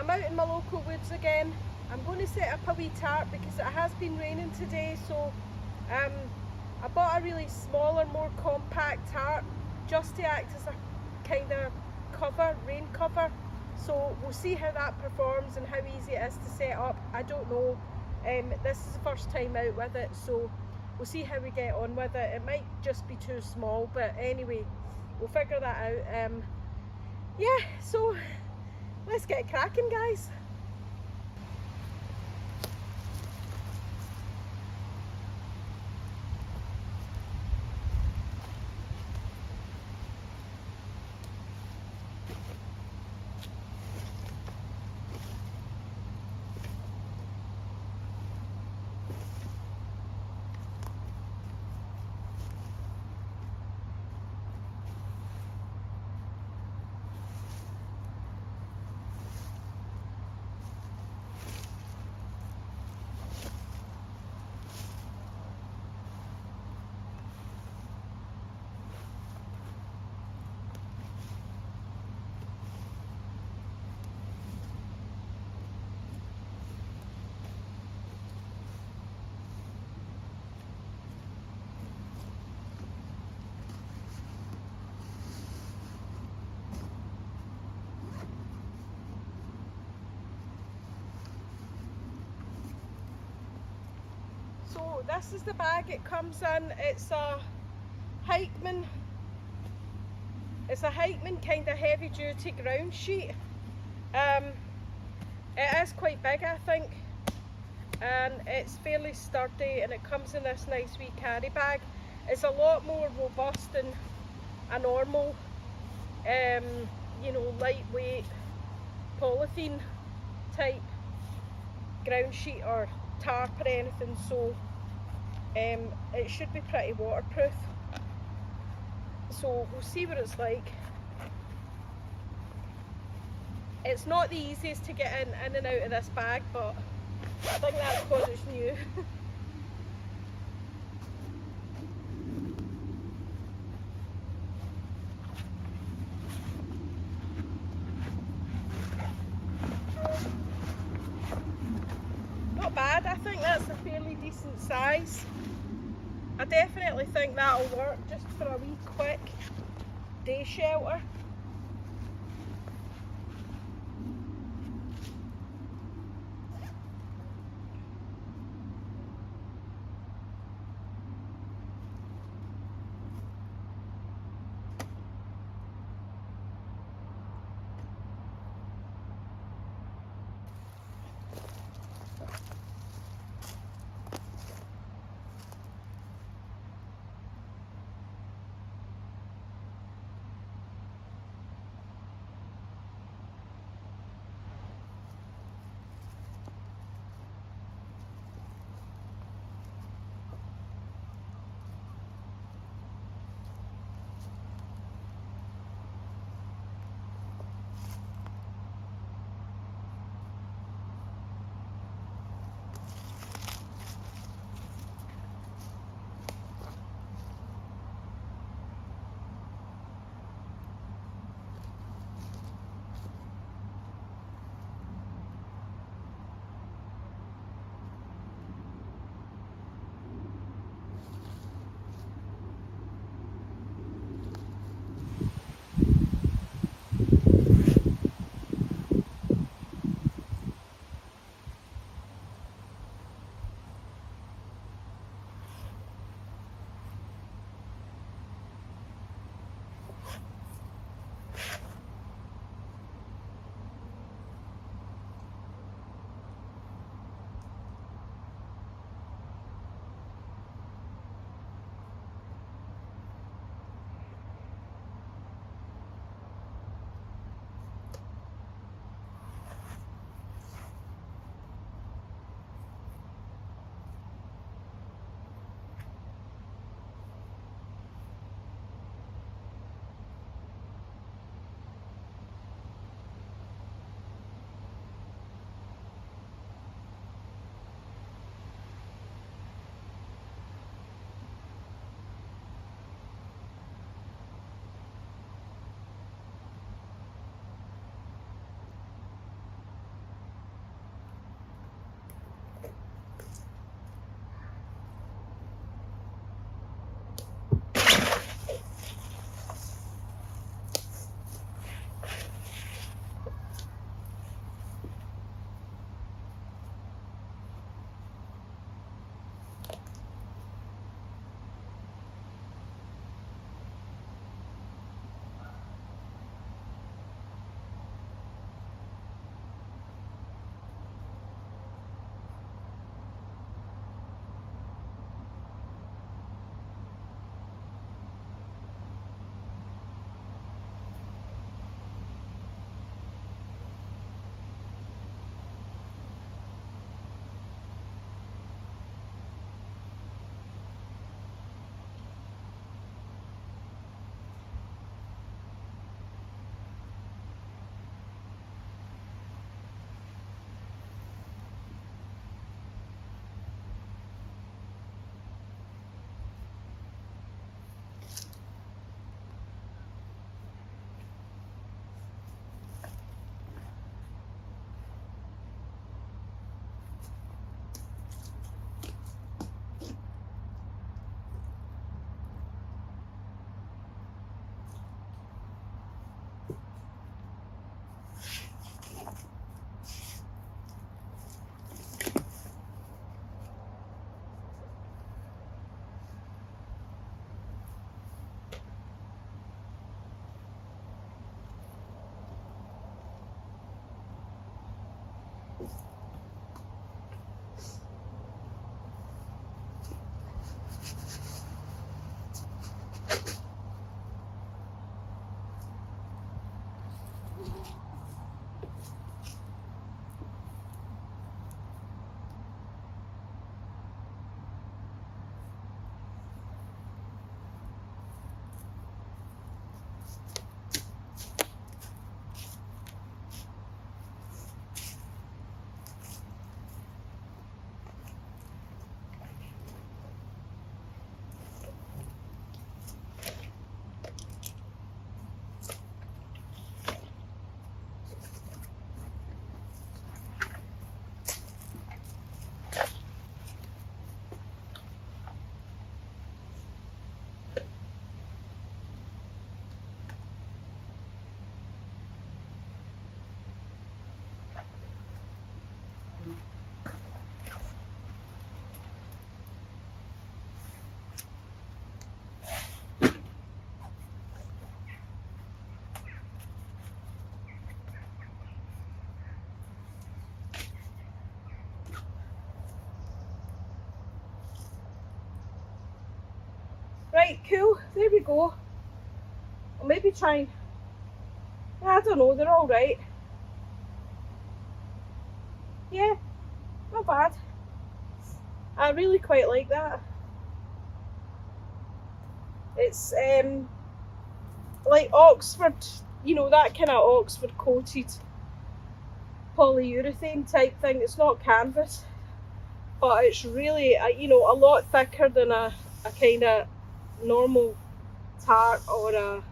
I'm out in my local woods again. I'm going to set up a wee tarp because it has been raining today, so I bought a really smaller, more compact tarp just to act as a kind of cover, rain cover. So we'll see how that performs and how easy it is to set up. I don't know. This is the first time out with it, so we'll see how we get on with it. It might just be too small, but anyway, we'll figure that out. Yeah, so let's get cracking, guys. So this is the bag it comes in. It's a Hikeman. It's a Hikeman kind of heavy duty ground sheet. It is quite big, I think, and it's fairly sturdy, and it comes in this nice wee carry bag. It's a lot more robust than a normal, you know, lightweight polythene type ground sheet or tarp or anything, so it should be pretty waterproof. So we'll see what it's like. It's not the easiest to get in and out of this bag, but I think that's because it's new. Not bad, I think that's a fairly decent size. I definitely think that'll work just for a wee quick day shelter. Right, cool, there we go. I'll maybe try and, I don't know, they're all right. Yeah, not bad. I really quite like that. It's like Oxford, you know, that kind of Oxford coated polyurethane type thing. It's not canvas, but it's really, you know, a lot thicker than a kind of normal tarp or a, you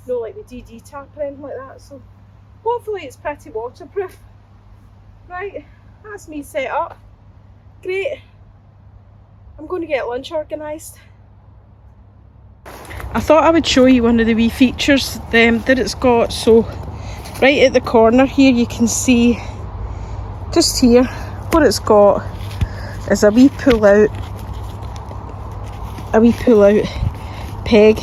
know, like the DD tarp or anything like that. So hopefully it's pretty waterproof. Right, that's me set up. Great. I'm going to get lunch organised. I thought I would show you one of the wee features that it's got. So right at the corner here you can see, just here, what it's got is a wee pull out peg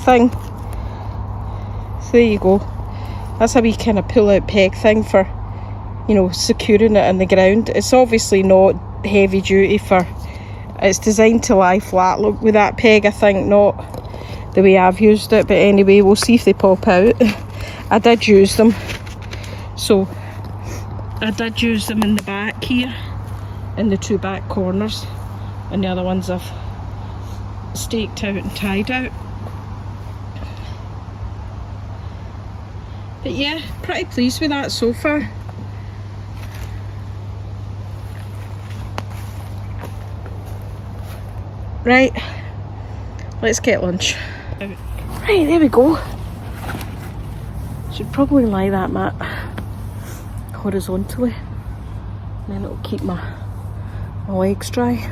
thing. So there you go. That's a wee kind of pull out peg thing for, you know, securing it in the ground. It's obviously not heavy duty for, it's designed to lie flat, look, with that peg, I think, not the way I've used it. But anyway, we'll see if they pop out. I did use them. So I did use them in the back here, in the two back corners, and the other ones I've staked out and tied out. But yeah, pretty pleased with that so far. Right, let's get lunch. Right, there we go. Should probably lie that mat horizontally, and then it'll keep my legs dry.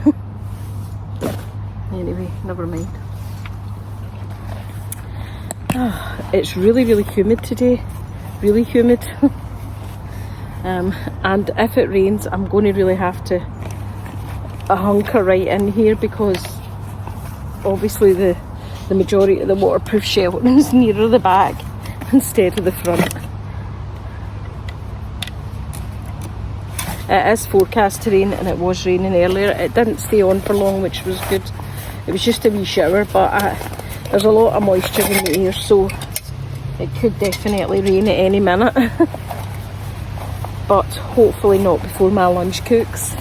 Anyway, never mind. It's really humid today, really humid. And if it rains, I'm going to really have to hunker right in here, because obviously the majority of the waterproof shelving is nearer the back instead of the front. It is forecast to rain, and it was raining earlier. It didn't stay on for long, which was good. It was just a wee shower, but there's a lot of moisture in the air, so it could definitely rain at any minute. But hopefully not before my lunch cooks.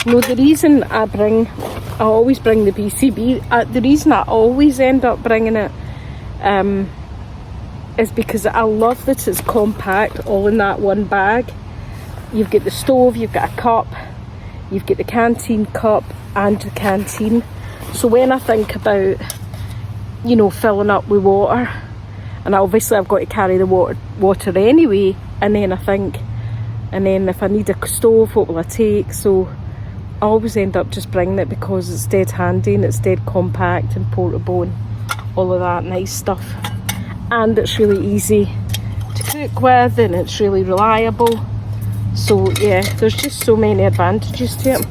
No, the reason I always bring the BCB, the reason I always end up bringing it is because I love that it's compact, all in that one bag. You've got the stove, you've got a cup, you've got the canteen cup and the canteen. So when I think about, you know, filling up with water, and obviously I've got to carry the water anyway, and then I think, and then if I need a stove, what will I take? So I always end up just bringing it because it's dead handy and it's dead compact and portable and all of that nice stuff. And it's really easy to cook with, and it's really reliable. So yeah, there's just so many advantages to it.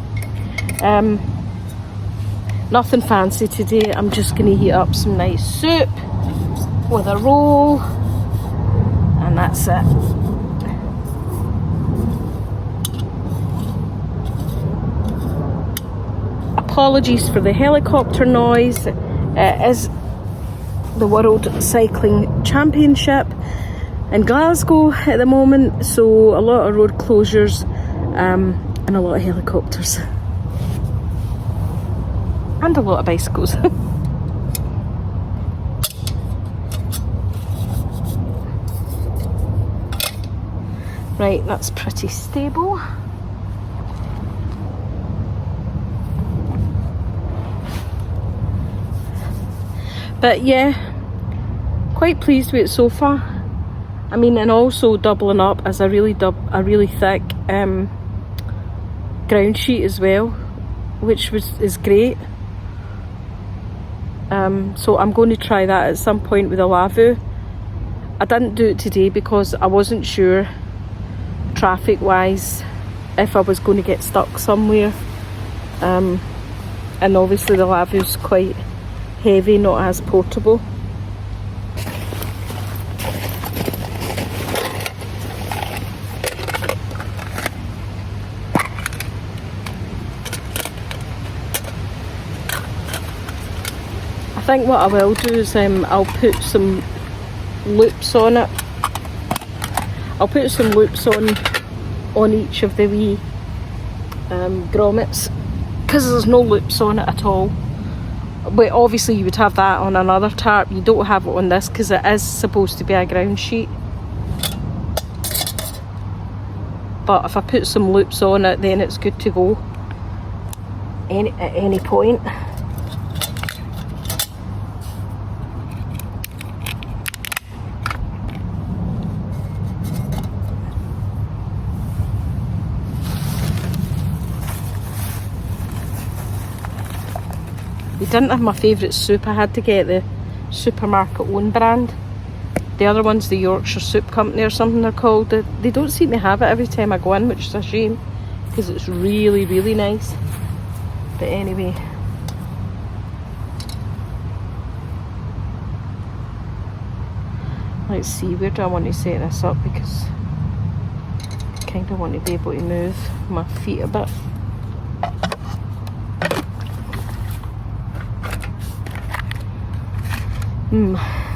Nothing fancy today. I'm just going to heat up some nice soup with a roll, and that's it. Apologies for the helicopter noise. It is the World Cycling Championship in Glasgow at the moment, so a lot of road closures and a lot of helicopters and a lot of bicycles. Right, that's pretty stable. But yeah, quite pleased with it so far. I mean, and also doubling up as a really thick ground sheet as well, which is great. So I'm going to try that at some point with a lavu. I didn't do it today because I wasn't sure traffic wise if I was going to get stuck somewhere, and obviously the lavu's quite heavy, not as portable. I think what I will do is I'll put some loops on it. I'll put some loops on each of the wee grommets, because there's no loops on it at all. But obviously you would have that on another tarp. You don't have it on this because it is supposed to be a ground sheet. But if I put some loops on it, then it's good to go at any point. We didn't have my favourite soup. I had to get the supermarket own brand. The other one's the Yorkshire Soup Company or something they're called. They don't seem to have it every time I go in, which is a shame because it's really, really nice. But anyway, let's see, where do I want to set this up, because I kind of want to be able to move my feet a bit.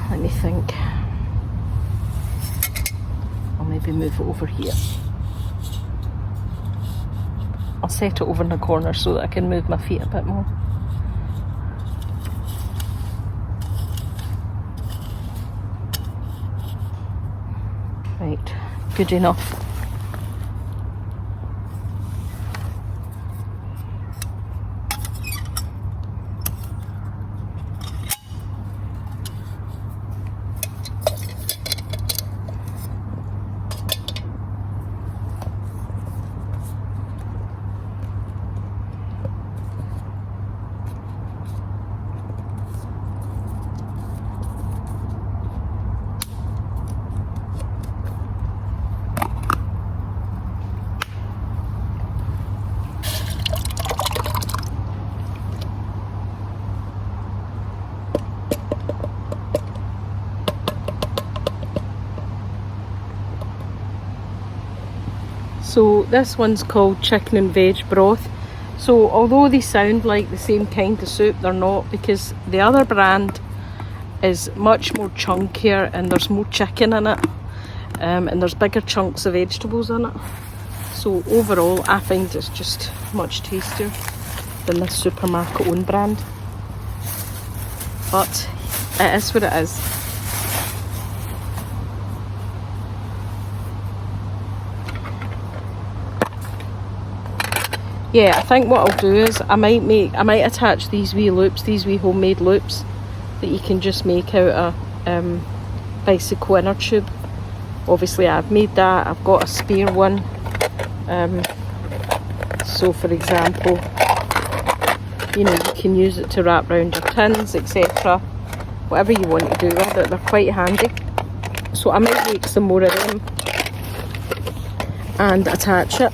Let me think. I'll maybe move it over here. I'll set it over in the corner so that I can move my feet a bit more. Right, good enough. So this one's called chicken and veg broth. So although they sound like the same kind of soup, they're not, because the other brand is much more chunkier and there's more chicken in it, and there's bigger chunks of vegetables in it. So overall I find it's just much tastier than this supermarket own brand. But it is what it is. Yeah, I think what I'll do is I might attach these wee loops, these wee homemade loops that you can just make out a bicycle inner tube. Obviously I've made that, I've got a spare one. So for example, you know, you can use it to wrap around your tins, etc. Whatever you want to do with it, they're quite handy. So I might make some more of them and attach it.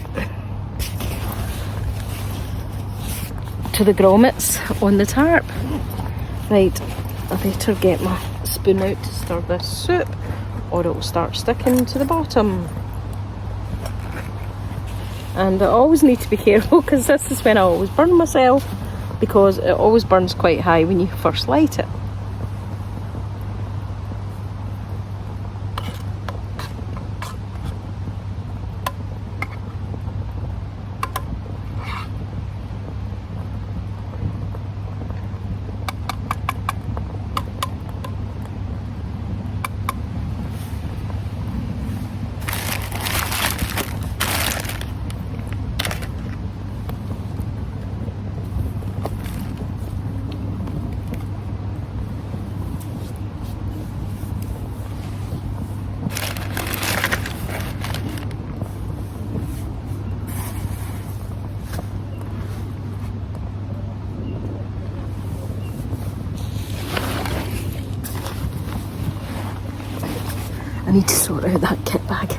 to the grommets on the tarp. Right, I better get my spoon out to stir this soup or it'll start sticking to the bottom. And I always need to be careful because this is when I always burn myself, because it always burns quite high when you first light it. I need to sort out that kit bag.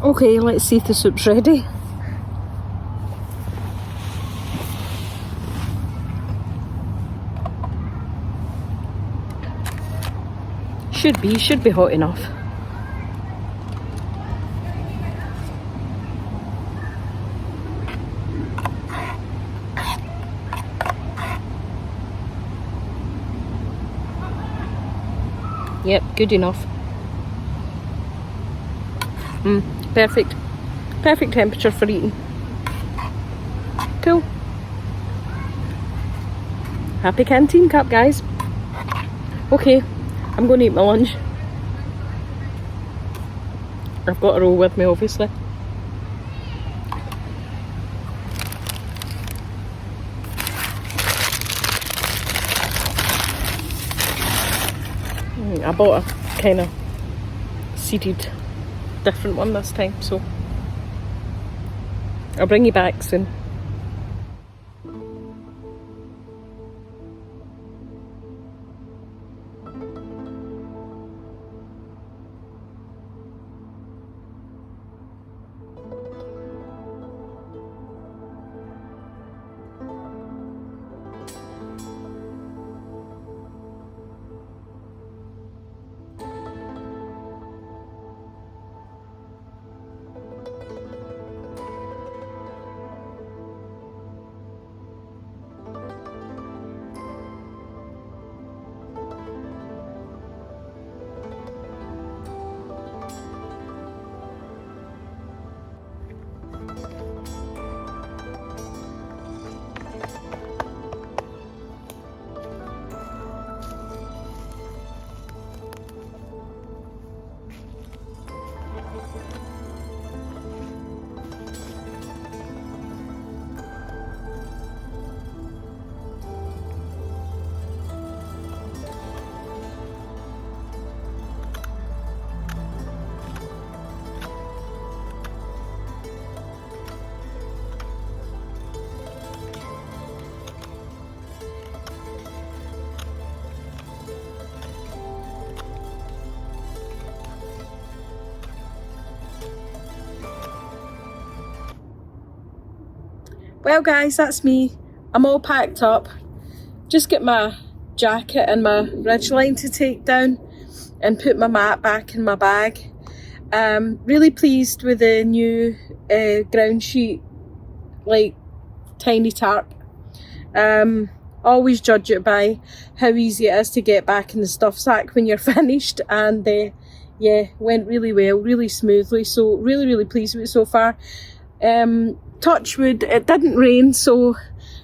Okay, let's see if the soup's ready. Should be hot enough. Yep, good enough. Perfect. Perfect temperature for eating. Cool. Happy canteen cup, guys. Okay, I'm going to eat my lunch. I've got a roll with me, obviously. I bought a kind of seeded different one this time, so I'll bring you back soon. Well guys, that's me. I'm all packed up. Just get my jacket and my ridgeline to take down and put my mat back in my bag. Really pleased with the new ground sheet, like tiny tarp. Always judge it by how easy it is to get back in the stuff sack when you're finished, and yeah, went really well, really smoothly, so really pleased with it so far. Touch wood, it didn't rain, so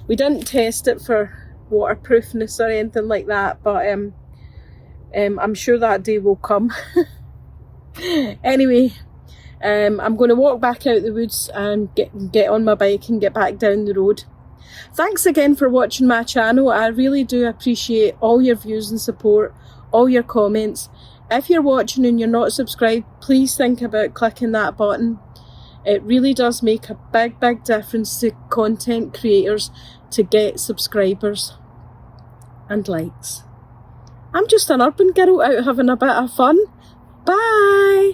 we didn't test it for waterproofness or anything like that, but I'm sure that day will come. Anyway, I'm going to walk back out the woods and get on my bike and get back down the road. Thanks again for watching my channel. I really do appreciate all your views and support, all your comments. If you're watching and you're not subscribed, please think about clicking that button. It really does make a big difference to content creators to get subscribers and likes. I'm just an urban girl out having a bit of fun. Bye!